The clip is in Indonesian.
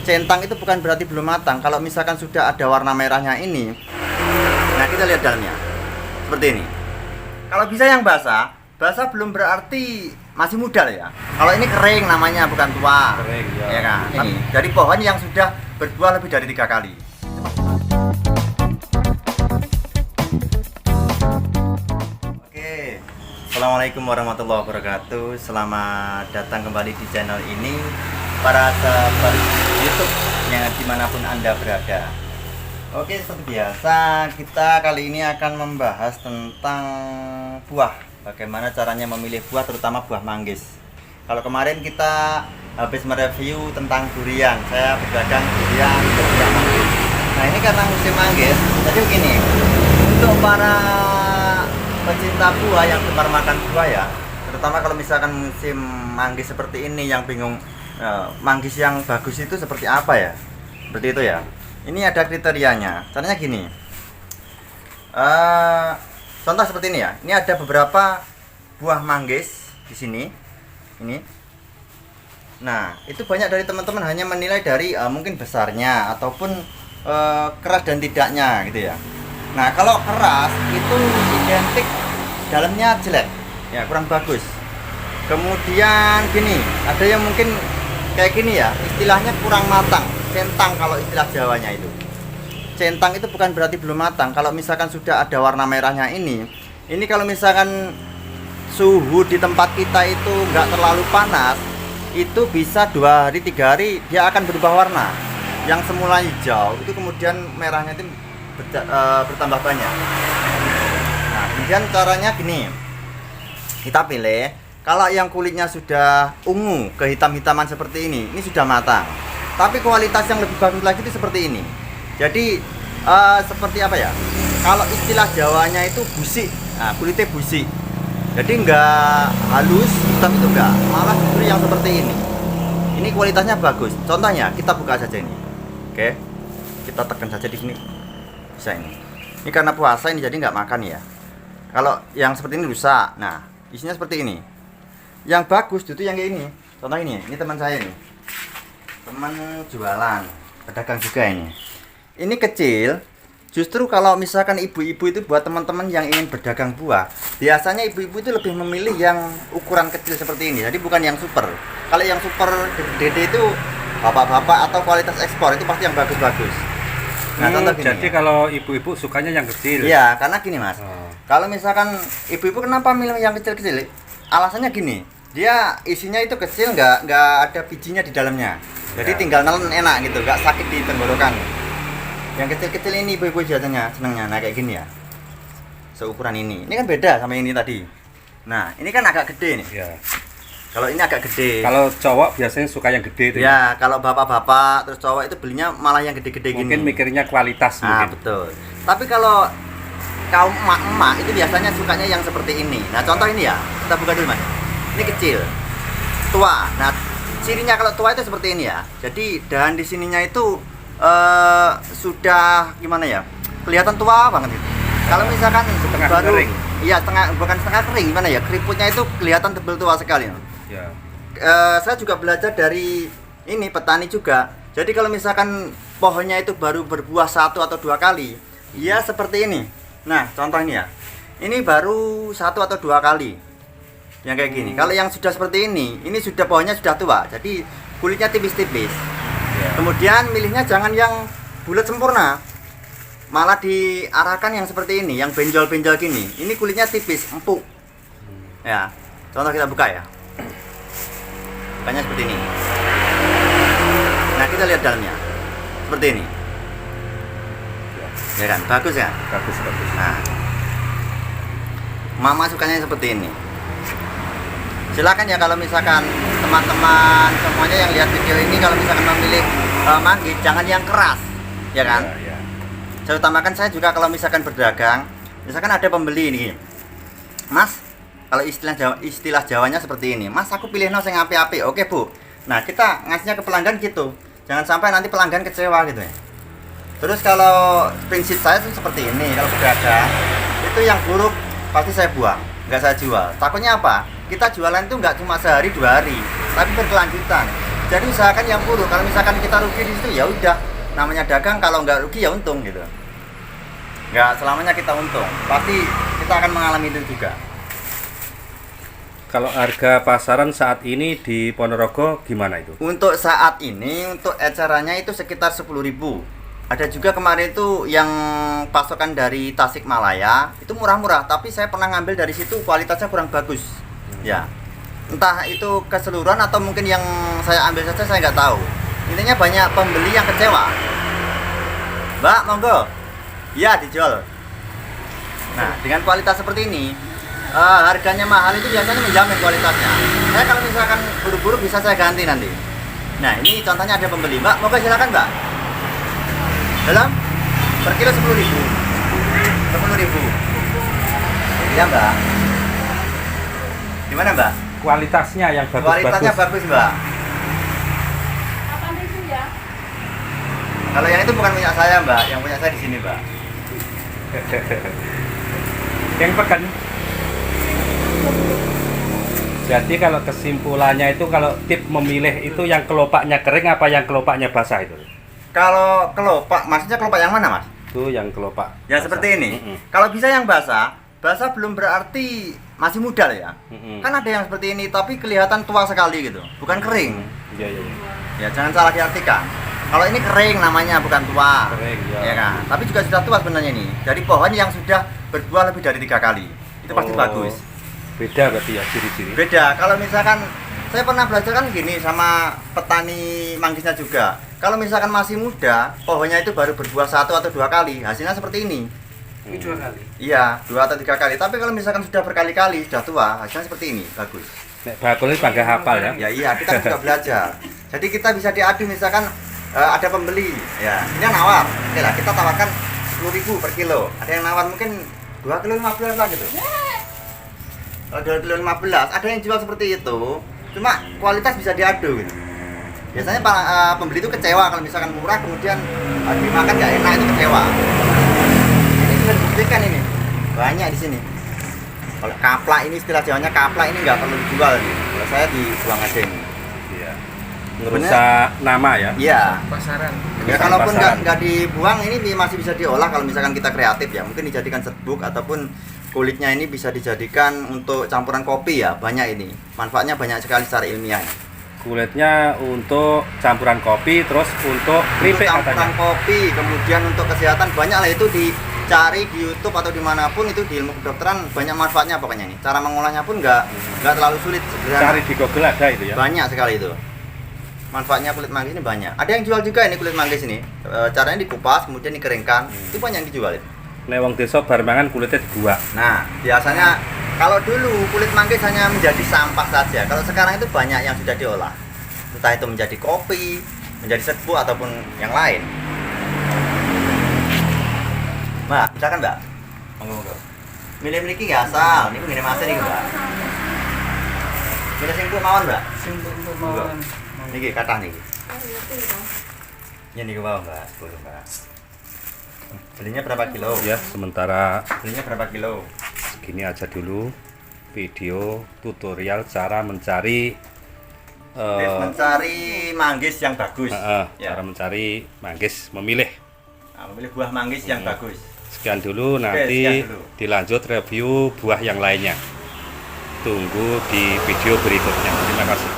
centang itu bukan berarti belum matang. Kalau misalkan sudah ada warna merahnya ini, nah kita lihat dalamnya seperti ini. Kalau bisa yang basah, basah belum berarti masih muda loh ya. Kalau ini kering namanya, bukan tua. Kering ya. Ya kan? Ini dari pohon yang sudah berbuah lebih dari 3 kali. Oke, Assalamualaikum warahmatullahi wabarakatuh. Selamat datang kembali di channel ini, para sahabat YouTube yang dimanapun Anda berada. Oke, seperti biasa kita kali ini akan membahas tentang buah. Bagaimana caranya memilih buah, terutama buah manggis. Kalau kemarin kita habis mereview tentang durian, saya berdagang durian dan buah manggis. Nah ini karena musim manggis, jadi begini, untuk para pecinta buah yang gemar makan buah ya, terutama kalau misalkan musim manggis seperti ini yang bingung manggis yang bagus itu seperti apa ya, seperti itu ya. Ini ada kriterianya. Caranya gini, contoh seperti ini ya. Ini ada beberapa buah manggis di sini. Ini. Nah, itu banyak dari teman-teman hanya menilai dari mungkin besarnya ataupun keras dan tidaknya gitu ya. Nah, kalau keras itu identik dalamnya jelek, ya kurang bagus. Kemudian gini, ada yang mungkin kayak gini ya, istilahnya kurang matang, centang kalau istilah Jawanya itu. Centang itu bukan berarti belum matang. Kalau misalkan sudah ada warna merahnya ini kalau misalkan suhu di tempat kita itu nggak terlalu panas, itu bisa 2 hari 3 hari dia akan berubah warna. Yang semula hijau itu kemudian merahnya itu bertambah banyak. Nah, kemudian caranya gini, kita pilih. Kalau yang kulitnya sudah ungu kehitam-hitaman seperti ini sudah matang. Tapi kualitas yang lebih bagus lagi itu seperti ini. Jadi seperti apa ya? Kalau istilah Jawanya itu busik. Nah, kulitnya busik. Jadi enggak halus, hitam itu enggak. Malah justru yang seperti ini. Ini kualitasnya bagus. Contohnya kita buka saja ini. Oke. Kita tekan saja di sini. Bisa ini. Ini karena puasa ini jadi nggak makan ya. Kalau yang seperti ini rusak. Nah, isinya seperti ini. Yang bagus itu yang kayak ini. Contoh ini teman saya ini. Teman jualan, pedagang juga ini. Ini kecil. Justru kalau misalkan ibu-ibu itu buat teman-teman yang ingin berdagang buah, biasanya ibu-ibu itu lebih memilih yang ukuran kecil seperti ini. Jadi bukan yang super. Kalau yang super gede itu bapak-bapak atau kualitas ekspor itu pasti yang bagus-bagus. Nah, contoh gini. Jadi kalau ibu-ibu sukanya yang kecil. Iya, karena gini Mas. Kalau misalkan ibu-ibu kenapa milih yang kecil-kecil? Alasannya gini, dia isinya itu kecil, nggak ada bijinya di dalamnya. Jadi tinggal nelen enak gitu, nggak sakit di tenggorokan. Yang kecil-kecil ini ibu-ibu biasanya senangnya, nah kayak gini ya. Seukuran ini. Ini kan beda sama ini tadi. Nah, ini kan agak gede nih. Ya. Kalau ini agak gede. Kalau cowok biasanya suka yang gede itu. Ya, kalau bapak-bapak terus cowok itu belinya malah yang gede-gede gini. Mungkin mikirnya kualitas Nah, mungkin. betul. Tapi kalau kaum emak-emak itu biasanya sukanya yang seperti ini. Nah, contoh ini ya. Kita buka dulu, Mas. Ini kecil. Tua. Nah, cirinya kalau tua itu seperti ini ya. Jadi dahan di sininya itu sudah gimana ya? Kelihatan tua banget itu. Kalau misalkan Setengah baru kering. iya, bukan setengah kering, gimana ya? Keriputnya itu kelihatan tebal tua sekali. Ya. Saya juga belajar dari ini petani juga. Jadi kalau misalkan pohonnya itu baru berbuah 1 atau 2 kali, ya seperti ini. Nah, contoh ini ya. Ini baru 1 atau 2 kali. Yang kayak gini. Kalau yang sudah seperti ini sudah pohonnya sudah tua. Jadi kulitnya tipis-tipis. Ya. Kemudian milihnya jangan yang bulat sempurna. Malah diarahkan yang seperti ini, yang benjol-benjol gini. Ini kulitnya tipis, empuk. Ya. Contoh kita buka ya. Bukanya seperti ini. Nah, kita lihat dalamnya. Seperti ini. Ya kan? Bagus ya? Bagus. Nah. Mama sukanya seperti ini. Silakan ya kalau misalkan teman-teman semuanya yang lihat video ini kalau misalkan memilih manggis jangan yang keras. Ya kan? Ya. Saya utamakan saya juga kalau misalkan berdagang, misalkan ada pembeli ini. Mas, kalau istilah Jawanya seperti ini. Mas, aku pilih sing api-api. Oke, Bu. Nah, kita ngasihnya ke pelanggan gitu. Jangan sampai nanti pelanggan kecewa gitu ya. Terus kalau prinsip saya tuh seperti ini, kalau berdagang, itu yang buruk pasti saya buang, nggak saya jual. Takutnya apa? Kita jualan itu nggak cuma sehari 2 hari, tapi berkelanjutan. Jadi usahakan yang buruk. Kalau misalkan kita rugi di situ ya udah, namanya dagang, kalau nggak rugi ya untung gitu. Nggak selamanya kita untung, pasti kita akan mengalami itu juga. Kalau harga pasaran saat ini di Ponorogo gimana itu? Untuk saat ini, untuk ecarannya itu sekitar 10.000. Ada juga kemarin itu yang pasokan dari Tasikmalaya, itu murah-murah, tapi saya pernah ngambil dari situ kualitasnya kurang bagus. Ya, entah itu keseluruhan atau mungkin yang saya ambil saja saya nggak tahu. Intinya banyak pembeli yang kecewa. Mbak, monggo. Iya, dijual. Nah, dengan kualitas seperti ini, harganya mahal itu biasanya menjamin kualitasnya. Saya kalau misalkan buru-buru bisa saya ganti nanti. Nah, ini contohnya ada pembeli. Mbak, monggo silakan, Mbak. Dalam per kilo 10.000. 10.000. Iya, Mbak. Gimana, Mbak? Kualitasnya yang Kualitasnya bagus, Mbak. Kapan itu ya? Kalau yang itu bukan punya saya, Mbak. Yang punya saya di sini, Mbak. Yang pekan. Jadi kalau kesimpulannya itu, kalau tip memilih itu yang kelopaknya kering apa yang kelopaknya basah itu? Kalau kelopak, maksudnya kelopak yang mana, Mas? Itu yang kelopak. Ya basah. seperti ini. Mm-mm. Kalau bisa yang basah, basah belum berarti masih muda loh ya. Mm-mm. Kan ada yang seperti ini tapi kelihatan tua sekali gitu, bukan kering. Iya, iya. Ya jangan salah diartikan. Kalau ini kering namanya, bukan tua. Kering, ya. Ya kan? Tapi juga sudah tua sebenarnya ini. Jadi pohon yang sudah berbuah lebih dari 3 kali. Itu pasti Oh, bagus. Beda berarti ya ciri-ciri. Beda. Kalau misalkan saya pernah belajar kan gini sama petani manggisnya juga. Kalau misalkan masih muda, pohonnya itu baru berbuah 1 atau 2 kali, hasilnya seperti ini. Ini 2 kali. Iya, 2 atau 3 kali. Tapi kalau misalkan sudah berkali-kali, sudah tua, hasilnya seperti ini, bagus. Nek bakul ini bangga hafal ya. Ya iya, kita juga belajar. Jadi kita bisa diadu misalkan ada pembeli, ya ini yang nawar. Oke lah, kita tawarkan 10.000 per kilo. Ada yang nawar mungkin 2 kilo 15 lah gitu. Kalau 2 kilo 15, ada yang jual seperti itu. Cuma kualitas bisa diadu gitu. Biasanya pembeli itu kecewa kalau misalkan murah kemudian dimakan nggak enak, itu kecewa. Ini bisa dibuktikan ini. Banyak di sini. Kalau kaplak ini, istilah Jawanya kaplak ini nggak perlu dijual nih. Kalau saya dibuang aja ini. Iya. Ngerusak nama ya. Iya. Pasaran. Ya kalaupun nggak dibuang ini masih bisa diolah kalau misalkan kita kreatif ya. Mungkin dijadikan serbuk ataupun kulitnya ini bisa dijadikan untuk campuran kopi ya. Banyak ini. Manfaatnya banyak sekali secara ilmiah. Kulitnya untuk campuran kopi, terus untuk Untuk keripik campuran katanya. kopi, kemudian untuk kesehatan banyak lah, itu dicari di YouTube atau dimanapun, itu di ilmu kedokteran banyak manfaatnya pokoknya nih. Cara mengolahnya pun nggak terlalu sulit, sederhana. Cari di Google ada itu ya. Banyak sekali itu. Manfaatnya kulit manggis ini banyak. Ada yang jual juga ini kulit manggis ini. Caranya dikupas kemudian dikeringkan. Itu banyak yang dijual. Nek wong desa bar mangan kulitnya dibuang. Nah, biasanya kalau dulu kulit manggis hanya menjadi sampah saja. Kalau sekarang itu banyak yang sudah diolah. Entah itu menjadi kopi, menjadi serbuk ataupun yang lain. Mbak, silakan Mbak. Monggo. Milih-milih iki nggak asal. Niku ngene Mas niku, Mbak. Milih sing empuk mawon, Mbak. Simpul Monggo. mawon. Niki kathah niki. Oh, ngerti dong. Ya niku mau, Mbak. 10, Mbak. Belinya berapa kilo? Ya, sementara Belinya berapa kilo? segini aja dulu video tutorial cara mencari Tips mencari manggis yang bagus. Ya. cara mencari manggis, memilih. Nah, memilih buah manggis yang bagus. Sekian dulu, Oke, nanti sekian dulu. dilanjut review buah yang lainnya. Tunggu di video berikutnya. Terima kasih.